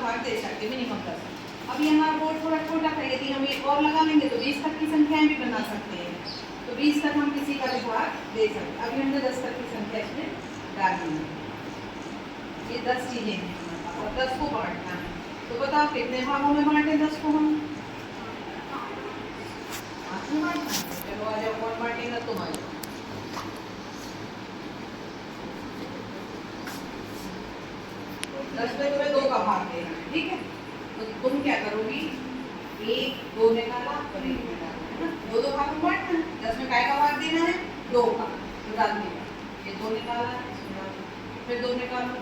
भाग दे सकते मिनिमम 10। अब ये हमारा बोर्ड थोड़ा छोटा था, यदि हम एक और लगा लेंगे तो 20 तक की संख्याएं भी बना सकते हैं। तो 20 तक हम किसी का भी भाग दे सकते हैं। अभी हमने 10 तक की संख्या इसमें डाली है। ये 10 चीजें हैं और 10 को बांटना है। तो बताओ कितने भागों में बांटे 10 को हम? 5 में बांटना है। चलो आ जाओ, कौन बांटेगा? तुम आ जाओ। 10 में तुम्हें 2 का भाग देना है, ठीक है? तो तुम क्या करोगी? 1 2 निकाला और 1 निकाला, है ना? 2 भाग में बांटना है। 10 में काय का भाग देना है? 2 का। तो डाल दिया, ये 2 निकाला, इसमें डाल दो, फिर 2 निकालो,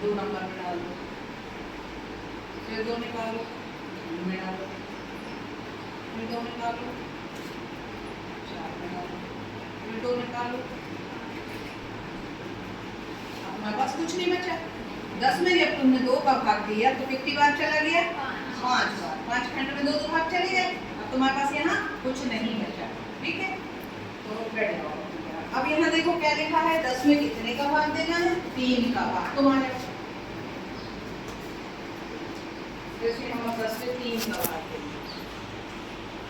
2 नंबर में डाल दो, फिर 2 निकालो, में डालो, फिर 2 निकालो, 4 में डालो, फिर 2 निकालो। हमारे पास कुछ नहीं बचा। 10 में जब तुमने 2 का भाग दिया तो कितनी बार चला गया? 5 बार। 5 खंड में 2 भाग चले गए। अब तुम्हारे पास यहाँ कुछ नहीं बचा, ठीक है? तो बैठ जाओ। अब यहाँ देखो क्या लिखा है, 10 में कितने का भाग देना है? 3 का भाग। तुम्हारे इसमें हम 10 में 3 का भाग देंगे।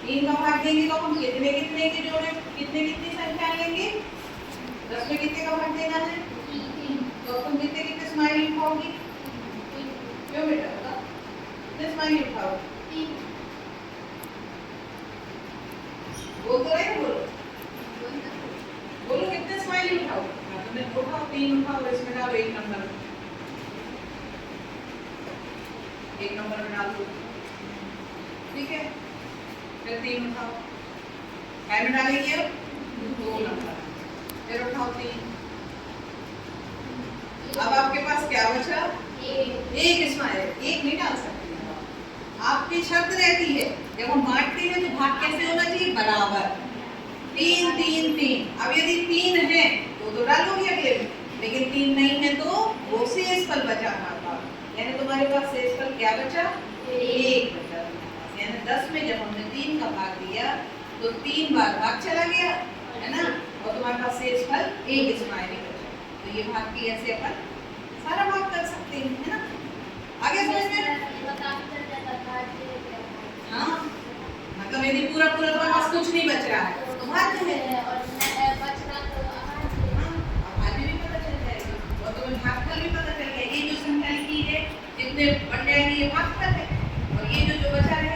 3 का भाग देंगे तो हम कितने कितने के जोड़े, कितने कितनी संख्या लेंगे? 10 में कितने का भाग देना है? तो तुम कितने कितने स्माइली उठाओगी? क्यों बेटा बता, कितने स्माइली उठाओगी? बोल तो रहे हो, बोलो बोलो कितने स्माइली उठाओ? तुमने उठाओ 3 उठाओ, इसमें डालो 1 नंबर, 1 नंबर में डाल दो, ठीक है? फिर 3 उठाओ, काय में डालेंगे? 2 नंबर, फिर उठाओ 3। अब आपके पास क्या बचा? एक स्माइल। एक नहीं डाल सकते आपकी शर्त रहती है जब हम बांटते हैं तो भाग कैसे होना चाहिए? बराबर। 3 3 3। अब यदि 3 है तो डालोगे अगले में, लेकिन 3 नहीं है तो वो शेषफल बचा हमारे पास। यानी तुम्हारे पास शेषफल क्या बचा? 1 बचा। यानी 10 में जब हमने 3 का भाग दिया तो 3 बार भाग चला गया, है ना? और तुम्हारे पास शेषफल 1 स्माइली बचा। तो ये भाग की ऐसे अपन सारा भाग कर सकते हैं, है ना? आगे समझ में? हाँ, मतलब यदि पूरा पूरा तुम्हारे पास कुछ नहीं बच रहा है तो भाग है, और भाजी भी पता चल जाएगा और तुम्हें भागफल भी पता चल गया। ये जो संख्या लिखी है जितने बन जाएंगे ये भागफल है, और ये जो बचा है